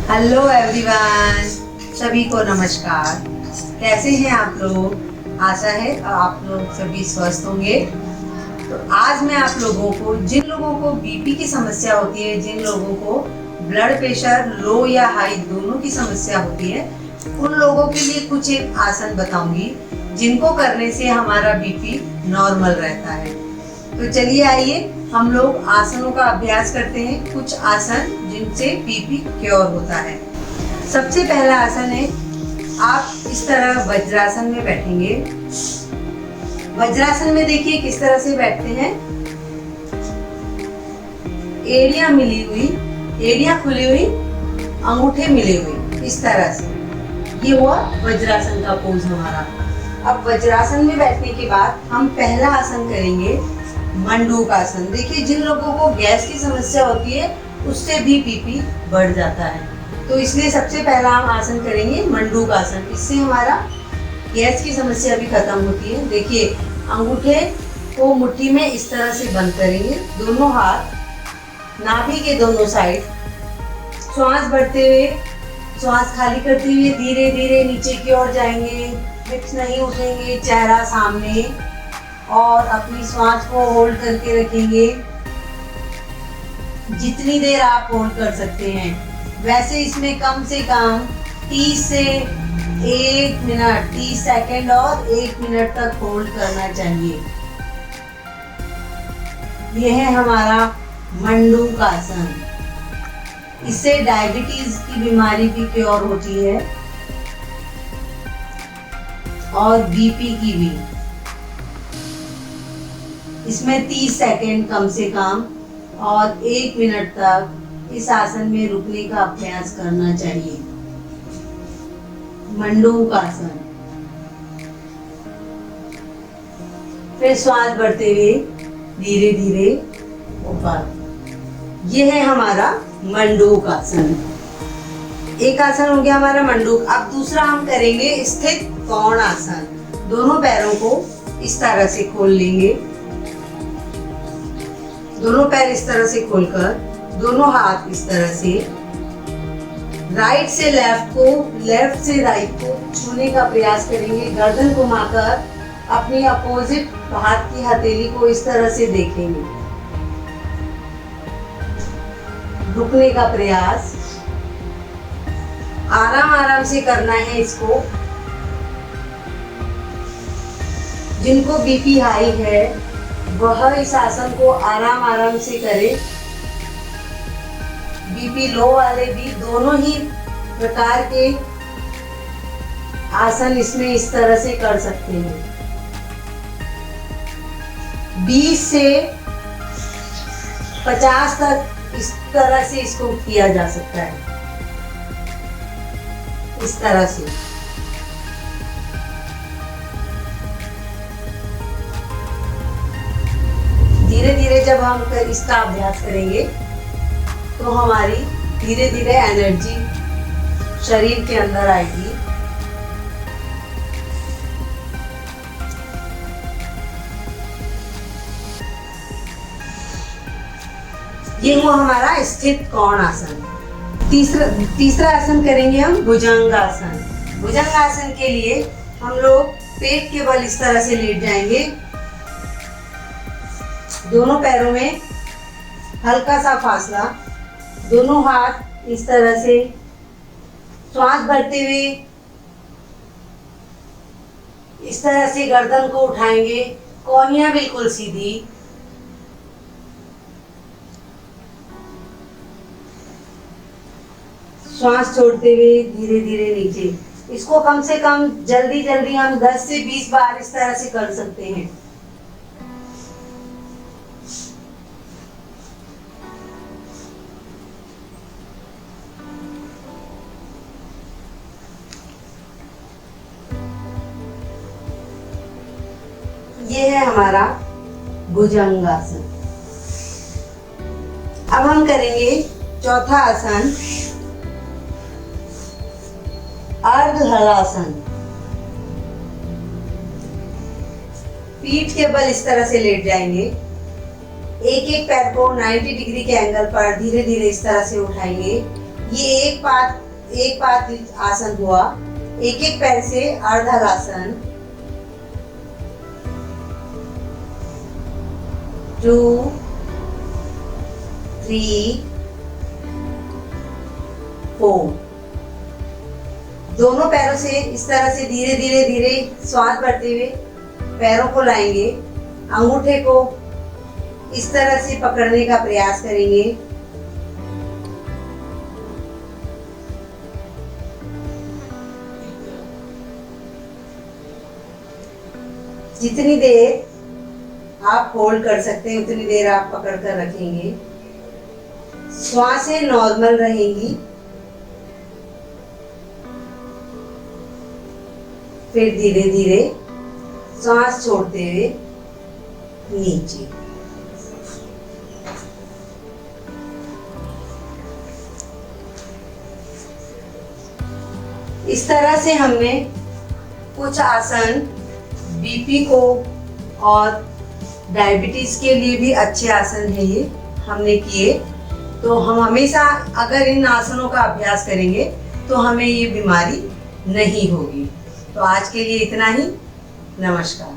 Hello everyone, सभी को नमस्कार। कैसे हैं आप लोग? आशा है आप लोग सभी स्वस्थ होंगे। तो आज मैं आप लोगों को, जिन लोगों को बीपी की समस्या होती है, जिन लोगों को ब्लड प्रेशर लो या हाई दोनों की समस्या होती है, उन लोगों के लिए कुछ एक आसन बताऊंगी जिनको करने से हमारा बीपी नॉर्मल रहता है। तो चलिए आइए हम लोग आसनों का अभ्यास करते हैं। कुछ आसन जिनसे बीपी क्योर होता है। सबसे पहला आसन है, आप इस तरह वज्रासन में बैठेंगे। वज्रासन में देखिए किस तरह से बैठते हैं। एड़ियां मिली हुई, एड़ियां खुली हुई, अंगूठे मिले हुए, इस तरह से। ये हुआ वज्रासन का पोज हमारा। अब वज्रासन में बैठने के बाद हम पहला आसन करेंगे मंडूक आसन। देखिए जिन लोगों को गैस की समस्या होती है उससे भी बीपी बढ़ जाता है, तो इसलिए सबसे पहला हम आसन करेंगे मंडूक आसन। इससे हमारा गैस की समस्या भी खत्म होती है। देखिए अंगूठे को मुट्ठी में इस तरह से बंद करेंगे, दोनों हाथ नाभि के दोनों साइड। श्वास भरते हुए, श्वास खाली करते हुए धीरे धीरे नीचे की ओर जाएंगे। हिप्स नहीं उठेंगे, चेहरा सामने, और अपनी श्वास को होल्ड करके रखेंगे जितनी देर आप होल्ड कर सकते हैं। वैसे इसमें कम से कम 30 से 1 मिनट, 30 सेकंड और 1 मिनट तक होल्ड करना चाहिए। यह है हमारा मंडूक आसन। इससे डायबिटीज की बीमारी भी क्योर होती है और बीपी की भी। इसमें 30 सेकंड कम से कम और 1 मिनट तक इस आसन में रुकने का अभ्यास करना चाहिए। मंडूक आसन। फिर श्वास भरते हुए धीरे धीरे ऊपर। यह है हमारा मंडूक आसन। एक आसन हो गया हमारा मंडूक। अब दूसरा हम करेंगे स्थित कोण आसन। दोनों पैरों को इस तरह से खोल लेंगे, दोनों पैर इस तरह से खोलकर, दोनों हाथ इस तरह से, राइट से लेफ्ट को, लेफ्ट से राइट को छूने का प्रयास करेंगे। गर्दन घुमाकर अपनी अपोजिट हाथ की हथेली को इस तरह से देखेंगे। रुकने का प्रयास, आराम आराम से करना है इसको। जिनको बीपी हाई है वह इस आसन को आराम आराम से करें। बीपी लो वाले भी दोनों ही प्रकार के आसन इसमें इस तरह से कर सकते हैं। 20 से 50 तक इस तरह से इसको किया जा सकता है, इस तरह से। धीरे धीरे जब हम इसका अभ्यास करेंगे तो हमारी धीरे धीरे एनर्जी शरीर के अंदर आएगी। ये हुआ हमारा स्थित कोण आसन। तीसरा आसन करेंगे हम भुजंगासन। भुजंगासन के लिए हम लोग पेट के बल इस तरह से लेट जाएंगे। दोनों पैरों में हल्का सा फासला, दोनों हाथ इस तरह से, श्वास भरते हुए इस तरह से गर्दन को उठाएंगे, कोहनियां बिल्कुल सीधी। श्वास छोड़ते हुए धीरे धीरे नीचे। इसको कम से कम जल्दी जल्दी हम 10 से 20 बार इस तरह से कर सकते हैं। ये है हमारा भुजंगासन। अब हम करेंगे चौथा आसन, अर्ध हलासन। पीठ के बल इस तरह से लेट जाएंगे। एक एक पैर को 90 डिग्री के एंगल पर धीरे धीरे इस तरह से उठाएंगे ये एक पाद आसन हुआ। एक एक पैर से अर्धहलासन, 2 3 4। दोनों पैरों से इस तरह से धीरे धीरे धीरे श्वास भरते हुए पैरों को लाएंगे। अंगूठे को इस तरह से पकड़ने का प्रयास करेंगे। जितनी देर आप होल्ड कर सकते हैं उतनी देर आप पकड़ कर रखेंगे। श्वासें नॉर्मल रहेंगी। फिर धीरे धीरे सांस छोड़ते हुए नीचे। इस तरह से हमने कुछ आसन बीपी को और डायबिटीज के लिए भी अच्छे आसन है ये हमने किए। तो हम हमेशा अगर इन आसनों का अभ्यास करेंगे तो हमें ये बीमारी नहीं होगी। तो आज के लिए इतना ही। नमस्कार।